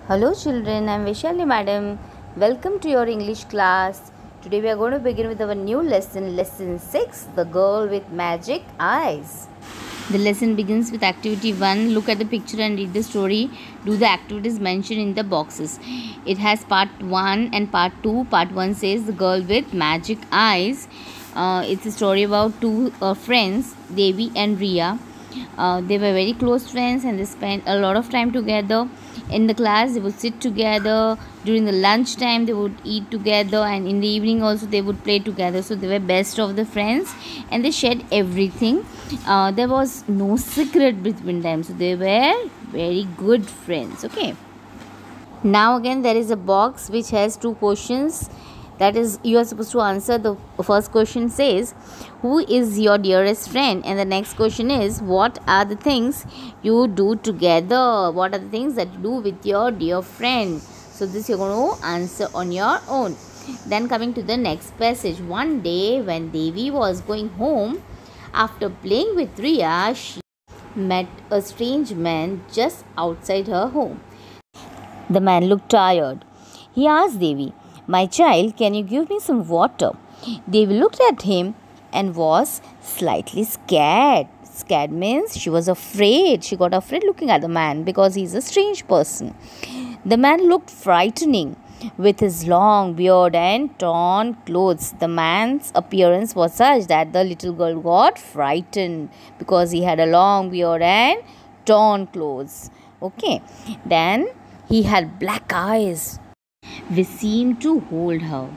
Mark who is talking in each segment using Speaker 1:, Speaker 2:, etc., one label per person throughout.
Speaker 1: Hello children, I am Vaishali madam. Welcome to your English class. Today we are going to begin with our new lesson, lesson 6, The Girl with Magic Eyes. The lesson begins with activity 1. Look at the picture and read the story. Do the activities mentioned in the boxes. It has part 1 and part 2. Part 1 says The Girl with Magic Eyes. It's a story about two friends, Devi and Riya. They were very close friends and they spent a lot of time together. In the class they would sit together, during the lunch time they would eat together, and in the evening also they would play together. So they were best of the friends and they shared everything. There was no secret between them, so they were very good friends. Okay, now again there is a box which has two questions, that is you are supposed to answer. The first question says, who is your dearest friend? And the next question is, what are the things you do together? What are the things that you do with your dear friend? So this you're going to answer on your own. Then coming to the next passage, one day when Devi was going home after playing with Riya, she met a strange man just outside her home. The man looked tired. He asked Devi, "My child, can you give me some water?" Devi looked at him and was slightly scared. Scared means she was afraid. She got afraid looking at the man because he's a strange person. The man looked frightening with his long beard and torn clothes. The man's appearance was such that the little girl got frightened because he had a long beard and torn clothes. Okay, then he had black eyes which seemed to hold her.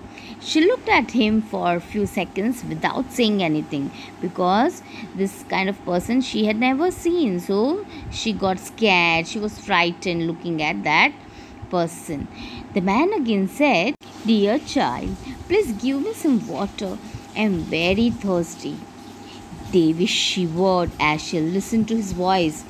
Speaker 1: She looked at him for a few seconds without saying anything because this kind of person she had never seen. So she got scared. She was frightened looking at that person. The man again said, "Dear child, please give me some water. I am very thirsty." Devi shivered as she listened to his voice.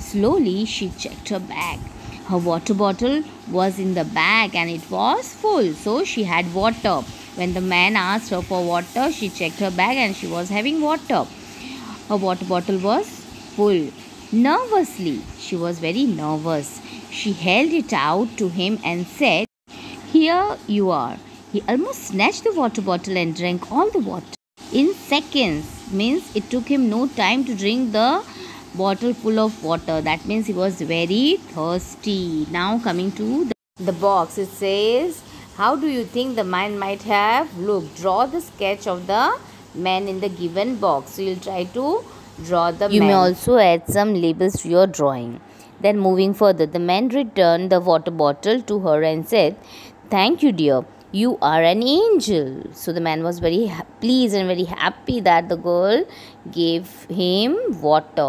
Speaker 1: Slowly she checked her bag. Her water bottle was in the bag and it was full, so she had water. When the man asked her for water, she checked her bag and she was having water. Her water bottle was full. Nervously, she was very nervous. She held it out to him and said, "Here you are." He almost snatched the water bottle and drank all the water in seconds. Means it took him no time to drink the bottle full of water. That means he was very thirsty. Now coming to the box, it says, how do you think the man might have looked? Draw the sketch of the man in the given box. So you'll try to draw the man. You may also add some labels to your drawing. Then moving further, the man returned the water bottle to her and said, "Thank you, dear. You are an angel." So the man was very pleased and very happy that the girl gave him water.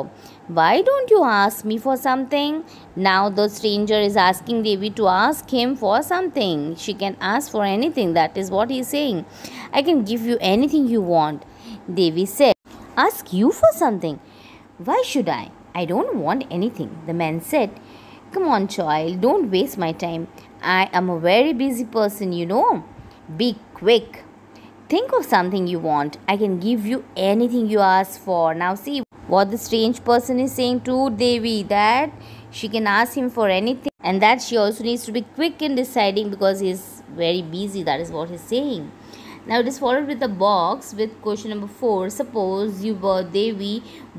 Speaker 1: "Why don't you ask me for something?" Now the stranger is asking Devi to ask him for something. She can ask for anything. That is what he is saying. "I can give you anything you want." Devi said, "Ask you for something? Why should I? I don't want anything." The man said, "Come on, child, don't waste my time. I am a very busy person, you know. Be quick. Think of something you want. I can give you anything you ask for." Now see what the strange person is saying to Devi, that she can ask him for anything and that she also needs to be quick in deciding because he is very busy. That is what he is saying. Now it is followed with a box with question number 4. Suppose you were Devi,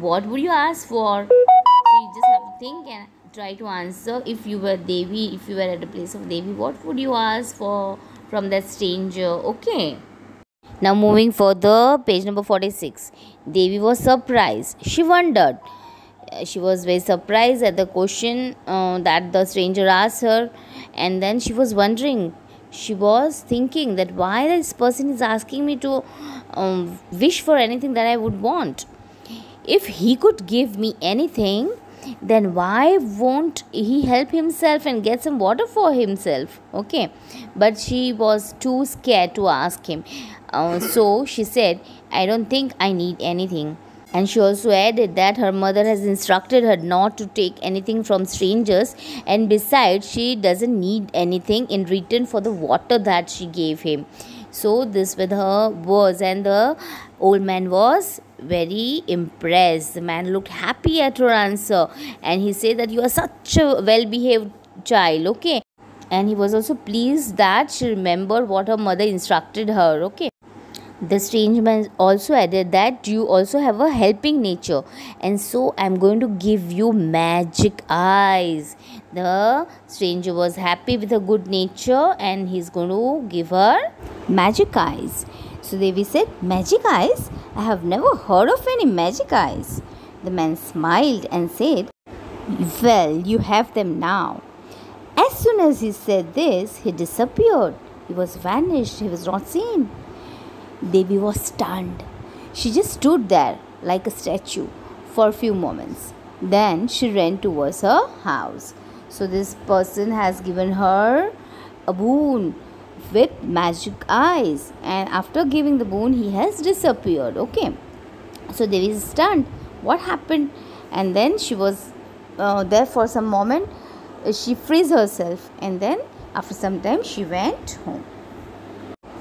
Speaker 1: what would you ask for? So you just have to think and try to answer. If you were Devi, if you were at the place of Devi, what would you ask for from that stranger? Okay. Now moving further, page number 46. Devi was surprised. She wondered. She was very surprised at the question that the stranger asked her, and then she was wondering. She was thinking that why this person is asking me to wish for anything that I would want. If he could give me anything, then why won't he help himself and get some water for himself? Okay, but she was too scared to ask him. So she said, "I don't think I need anything." And she also added that her mother has instructed her not to take anything from strangers, and besides, she doesn't need anything in return for the water that she gave him. So this with her words, and the old man was very impressed. The man looked happy at her answer and he said that you are such a well behaved child. Okay, and he was also pleased that she remembered what her mother instructed her. Okay. The strange man also added that you also have a helping nature, and so I'm going to give you magic eyes. The stranger was happy with her good nature and he's going to give her magic eyes. So Devi said, magic eyes? I have never heard of any magic eyes. The man smiled and said, well, you have them now. As soon as he said this, he disappeared. He was vanished. He was not seen. Devi was stunned. She just stood there like a statue for a few moments. Then she ran towards her house. So this person has given her a boon with magic eyes, and after giving the boon he has disappeared. Okay. So Devi is stunned. What happened? And then she was there for some moment. She frees herself, and then after some time she went home.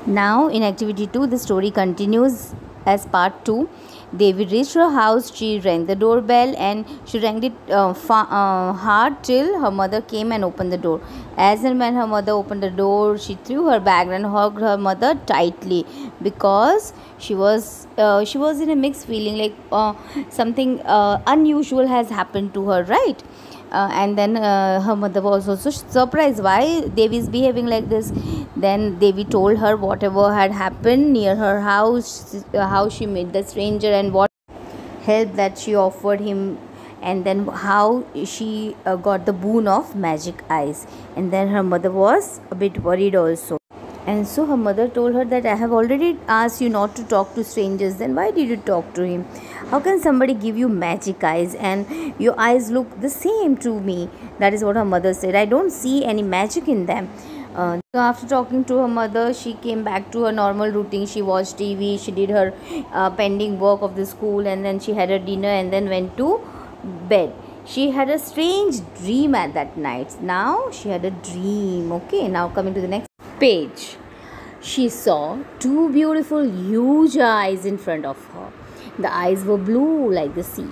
Speaker 1: Now in activity 2 the story continues as part 2. Devi reached her house. She rang the doorbell and she rang it hard till her mother came and opened the door. As and when her mother opened the door, she threw her bag and hugged her mother tightly because she was in a mixed feeling, like something unusual has happened to her, right? And then her mother was also surprised why Devi is behaving like this. Then Devi told her whatever had happened near her house, how she met the stranger and what help that she offered him, and then how she got the boon of magic eyes. And then her mother was a bit worried also. And so her mother told her that I have already asked you not to talk to strangers, then why did you talk to him? How can somebody give you magic eyes and your eyes look the same to me? That is what her mother said. I don't see any magic in them. So after talking to her mother, she came back to her normal routine. She watched TV, she did her pending work of the school, and then she had her dinner and then went to bed. She had a strange dream at that night. Now she had a dream. Okay, now coming to the next page. She saw two beautiful huge eyes in front of her. The eyes were blue like the sea.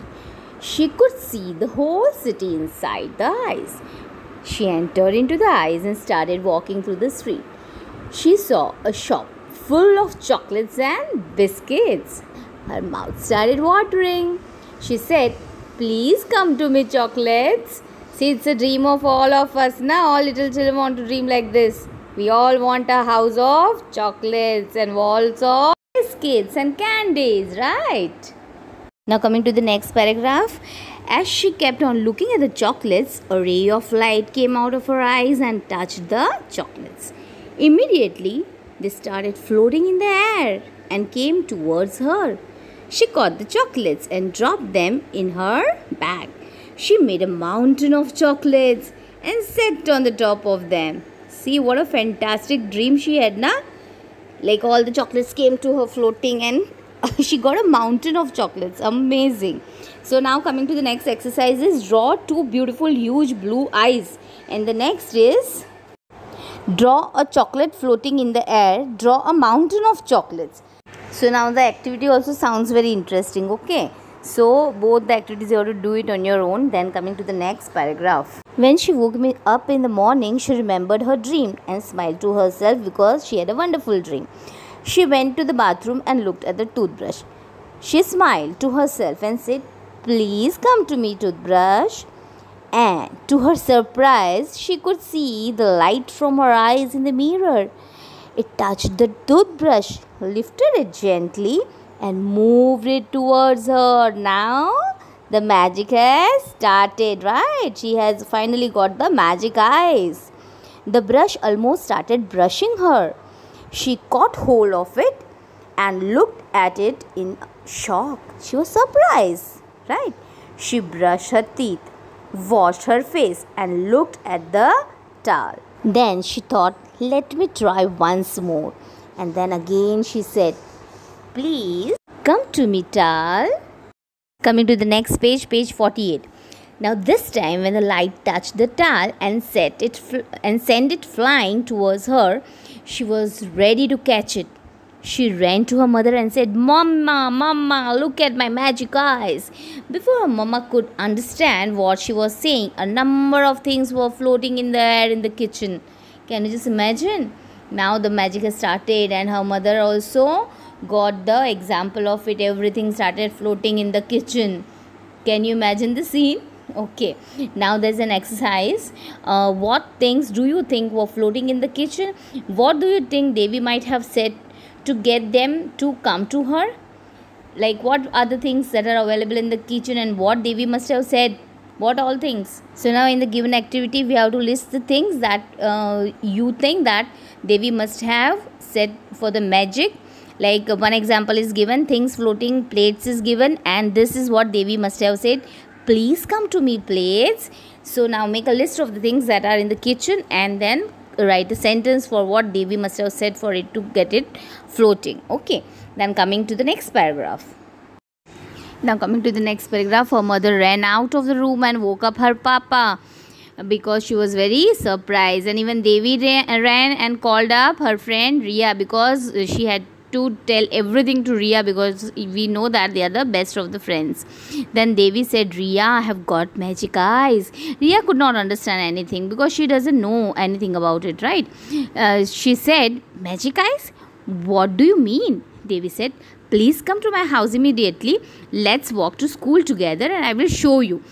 Speaker 1: She could see the whole city inside the eyes. She entered into the eyes and started walking through the street. She saw a shop full of chocolates and biscuits. Her mouth started watering. She said, please come to me, chocolates. See, it's a dream of all of us now. All little children want to dream like this. We all want a house of chocolates and walls of biscuits and candies, right? Now coming to the next paragraph. As she kept on looking at the chocolates, a ray of light came out of her eyes and touched the chocolates. Immediately, they started floating in the air and came towards her. She caught the chocolates and dropped them in her bag. She made a mountain of chocolates and sat on the top of them. See what a fantastic dream she had, na? Like all the chocolates came to her floating and she got a mountain of chocolates. Amazing. So now coming to the next exercise is draw two beautiful huge blue eyes. And the next is draw a chocolate floating in the air. Draw a mountain of chocolates. So now the activity also sounds very interesting. Okay. So both the activities you have to do it on your own. Then coming to the next paragraph. When she woke me up in the morning, she remembered her dream and smiled to herself because she had a wonderful dream. She went to the bathroom and looked at the toothbrush. She smiled to herself and said, please come to me, toothbrush. And to her surprise, she could see the light from her eyes in the mirror. It touched the toothbrush, lifted it gently and moved it towards her. Now the magic has started, right? She has finally got the magic eyes. The brush almost started brushing her. She caught hold of it and looked at it in shock. She was surprised, right? She brushed her teeth, washed her face and looked at the towel. Then she thought, let me try once more. And then again she said, please come to me, towel. Coming to the next page, page 48. Now this time when the light touched the towel and sent it flying towards her, she was ready to catch it. She ran to her mother and said, Mama, Mama, look at my magic eyes. Before her mama could understand what she was saying, a number of things were floating in the air in the kitchen. Can you just imagine? Now the magic has started, and her mother also got the example of it. Everything started floating in the kitchen. Can you imagine the scene? Okay, now there's an exercise. What things do you think were floating in the kitchen? What do you think Devi might have said to get them to come to her? Like, what are the things that are available in the kitchen, and what Devi must have said? What all things? So now in the given activity, we have to list the things that you think that Devi must have said for the magic. Like, one example is given, things floating, plates is given, and this is what Devi must have said: please come to me, plates. So now make a list of the things that are in the kitchen, and then write a sentence for what Devi must have said for it to get it floating. Okay, then coming to the next paragraph. Now coming to the next paragraph, her mother ran out of the room and woke up her papa because she was very surprised. And even Devi ran and called up her friend Riya because she had to tell everything to Riya, because we know that they are the best of the friends. Then Devi said, Riya, I have got magic eyes. Riya could not understand anything because she doesn't know anything about it, right? She said, magic eyes? What do you mean? Devi said, please come to my house immediately. Let's walk to school together and I will show you.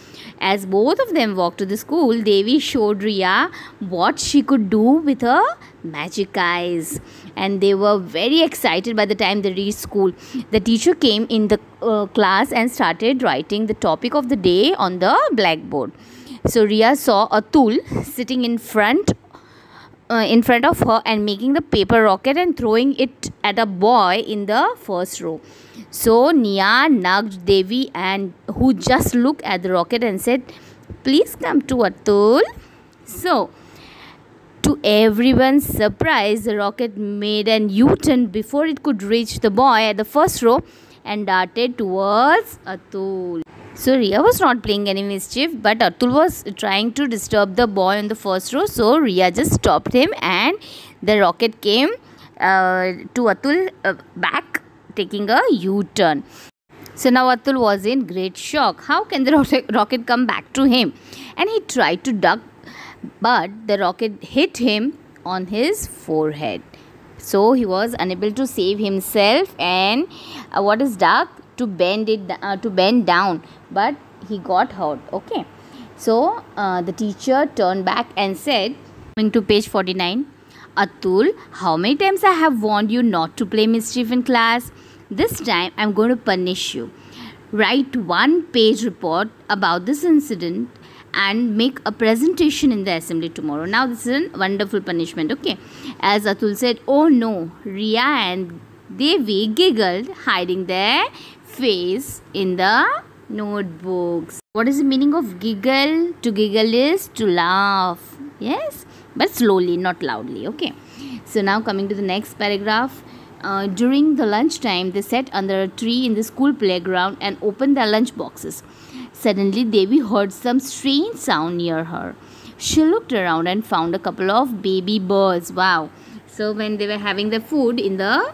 Speaker 1: As both of them walked to the school, Devi showed Riya what she could do with her magic eyes. And they were very excited by the time they reached school. The teacher came in the class and started writing the topic of the day on the blackboard. So Riya saw Atul sitting in front of her and making the paper rocket and throwing it at a boy in the first row. So Nia nudged Devi, and who just looked at the rocket and said, please come to Atul. So to everyone's surprise, the rocket made an U-turn before it could reach the boy at the first row and darted towards Atul. So Riya was not playing any mischief, but Atul was trying to disturb the boy on the first row. So Riya just stopped him, and the rocket came to Atul back, taking a U-turn. So now Atul was in great shock. How can the rocket come back to him? And he tried to duck, but the rocket hit him on his forehead. So he was unable to save himself, and what is duck? To bend down, but he got hurt. Okay, so the teacher turned back and said, coming to page 49, Atul, how many times I have warned you not to play mischief in class? This time I'm going to punish you. Write one-page report about this incident and make a presentation in the assembly tomorrow. Now this is a wonderful punishment. Okay, as Atul said, oh no, Riya and Devi giggled, hiding their face in the notebooks. What is the meaning of giggle? To giggle is to laugh. Yes, but slowly, not loudly. Okay, so now coming to the next paragraph. During the lunchtime, they sat under a tree in the school playground and opened their lunch boxes. Suddenly, Devi heard some strange sound near her. She looked around and found a couple of baby birds. Wow. So when they were having their food in the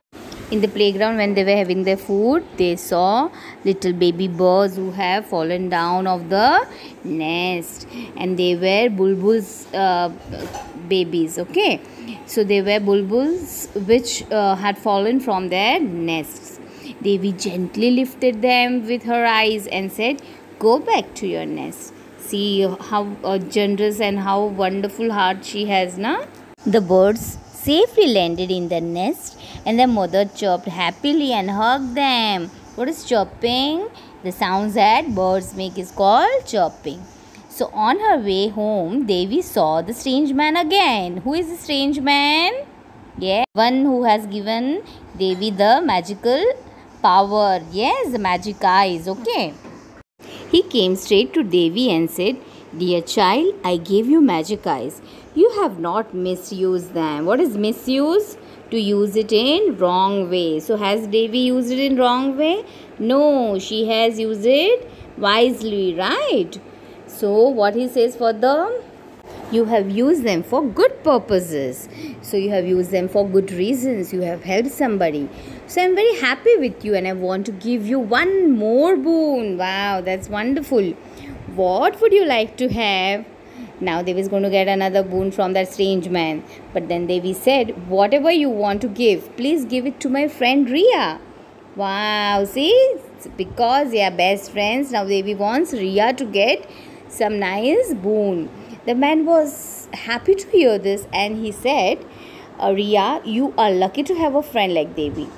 Speaker 1: playground, when they were having their food, they saw little baby birds who have fallen down of the nest, and they were bulbuls babies. Okay, so they were bulbuls which had fallen from their nests. Devi gently lifted them with her eyes and said, go back to your nest. See how generous and how wonderful heart she has, na? The birds safely landed in the nest, and their mother chirped happily and hugged them. What is chirping? The sounds that birds make is called chirping. So on her way home, Devi saw the strange man again. Who is the strange man? Yeah, one who has given Devi the magical power. Yes, the magic eyes. Okay. He came straight to Devi and said, dear child, I gave you magic eyes. You have not misused them. What is misuse? To use it in wrong way. So has Devi used it in wrong way? No, she has used it wisely, right? So what he says for them? You have used them for good purposes. So you have used them for good reasons. You have helped somebody. So I'm very happy with you, and I want to give you one more boon. Wow, that's wonderful. What would you like to have? Now Devi is going to get another boon from that strange man. But then Devi said, whatever you want to give, please give it to my friend Riya. Wow, see, because they are best friends, now Devi wants Riya to get some nice boon. The man was happy to hear this and he said, Riya, you are lucky to have a friend like Devi.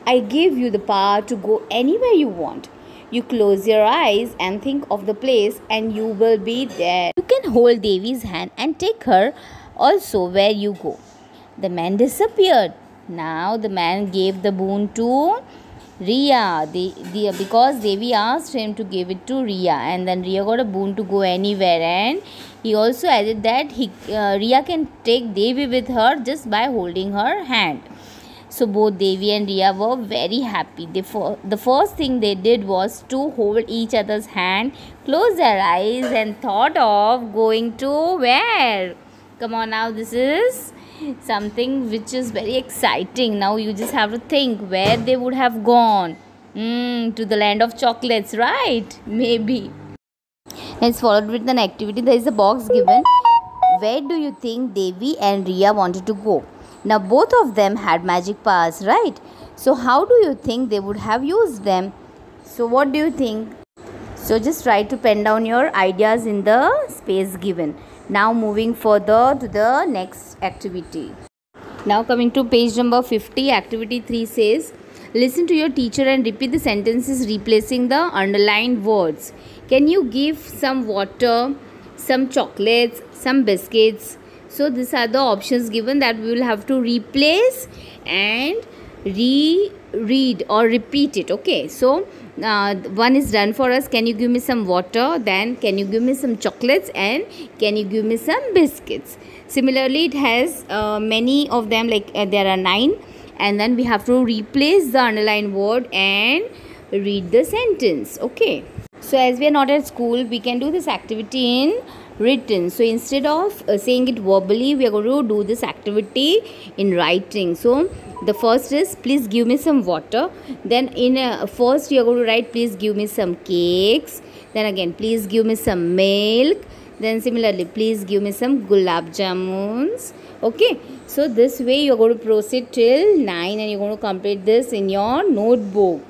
Speaker 1: I give you the power to go anywhere you want. You close your eyes and think of the place and you will be there. You can hold Devi's hand and take her also where you go. The man disappeared. Now the man gave the boon to Riya, because Devi asked him to give it to Riya, and then Riya got a boon to go anywhere, and he also added that Riya can take Devi with her just by holding her hand. So both Devi and Riya were very happy. The first thing they did was to hold each other's hand, close their eyes and thought of going to where? Come on now, this is something which is very exciting. Now you just have to think where they would have gone. To the land of chocolates, right? Maybe. It's followed with an activity. There is a box given. Where do you think Devi and Riya wanted to go? Now both of them had magic powers, right? So how do you think they would have used them? So what do you think? So just try to pen down your ideas in the space given. Now moving further to the next activity. Now coming to page number 50, activity 3 says, listen to your teacher and repeat the sentences replacing the underlined words. Can you give some water, some chocolates, some biscuits? So these are the options given that we will have to replace and read or repeat it. Okay, so one is done for us. Can you give me some water? Then can you give me some chocolates? And can you give me some biscuits? Similarly, it has many of them, like there are 9, and then we have to replace the underlined word and read the sentence. Okay, so as we are not at school, we can do this activity in written. So instead of saying it verbally, we are going to do this activity in writing. So the first is, please give me some water. Then in first you are going to write, please give me some cakes. Then again, please give me some milk. Then similarly, please give me some gulab jamuns. Okay, so this way you are going to proceed till 9 and you are going to complete this in your notebook.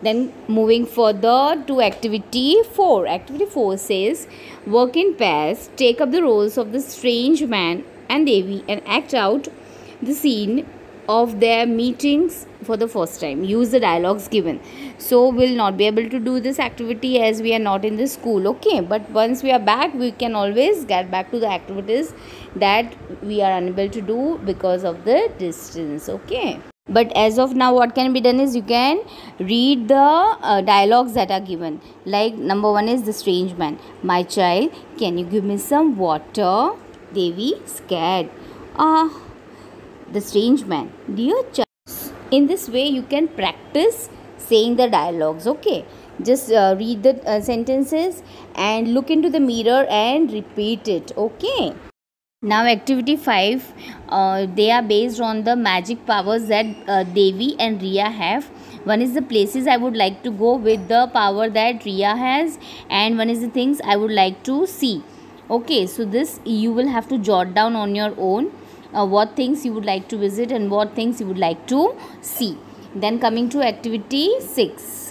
Speaker 1: Then moving further to activity 4. Activity 4 says, work in pairs, take up the roles of the strange man and Devi and act out the scene of their meetings for the first time. Use the dialogues given. So we'll not be able to do this activity as we are not in the school. Okay, but once we are back, we can always get back to the activities that we are unable to do because of the distance. Okay. But as of now, what can be done is you can read the dialogues that are given. Like number 1 is the strange man. My child, can you give me some water? Devi, scared. The strange man. Dear child. In this way, you can practice saying the dialogues. Okay. Just read the sentences and look into the mirror and repeat it. Okay. Now activity 5, they are based on the magic powers that Devi and Riya have. One is the places I would like to go with the power that Riya has, and one is the things I would like to see. Okay, so this you will have to jot down on your own what things you would like to visit and what things you would like to see. Then coming to activity 6.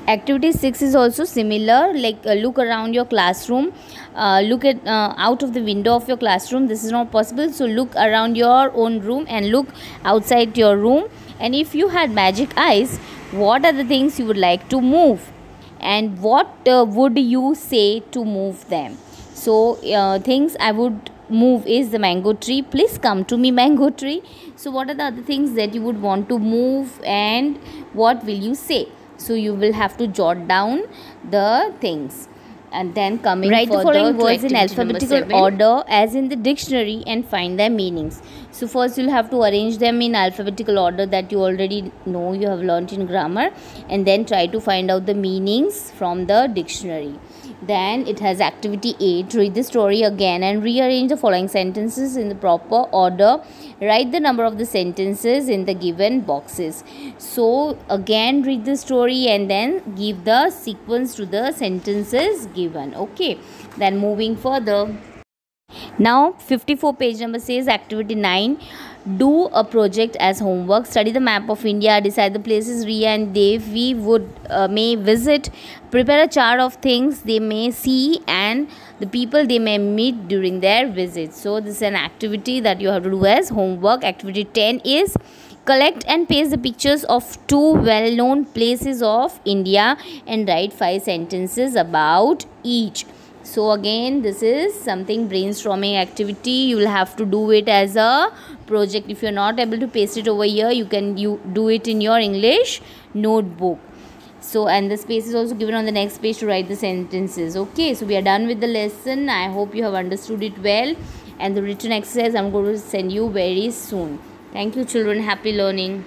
Speaker 1: Activity 6 is also similar, like look around your classroom, look at out of the window of your classroom. This is not possible, so look around your own room and look outside your room, and if you had magic eyes, what are the things you would like to move and what would you say to move them? So things I would move is the mango tree. Please come to me, mango tree. So what are the other things that you would want to move and what will you say? So you will have to jot down the things, and then coming write the following words in alphabetical order as in the dictionary and find their meanings. So first you'll have to arrange them in alphabetical order that you already know, you have learnt in grammar, and then try to find out the meanings from the dictionary. Then it has activity 8. Read the story again and rearrange the following sentences in the proper order. Write the number of the sentences in the given boxes. So again read the story and then give the sequence to the sentences given. Okay, then moving further. Now 54 page number says activity 9. Do a project as homework. Study the map of India. Decide the places Ria and Devi would may visit. Prepare a chart of things they may see and the people they may meet during their visit. So this is an activity that you have to do as homework. Activity 10 is collect and paste the pictures of two well-known places of India and write 5 sentences about each. So again, this is something brainstorming activity. You will have to do it as a project. If you're not able to paste it over here, you can do it in your English notebook. So, and the space is also given on the next page to write the sentences. Okay, so we are done with the lesson. I hope you have understood it well, and the written exercise I'm going to send you very soon. Thank you children. Happy learning.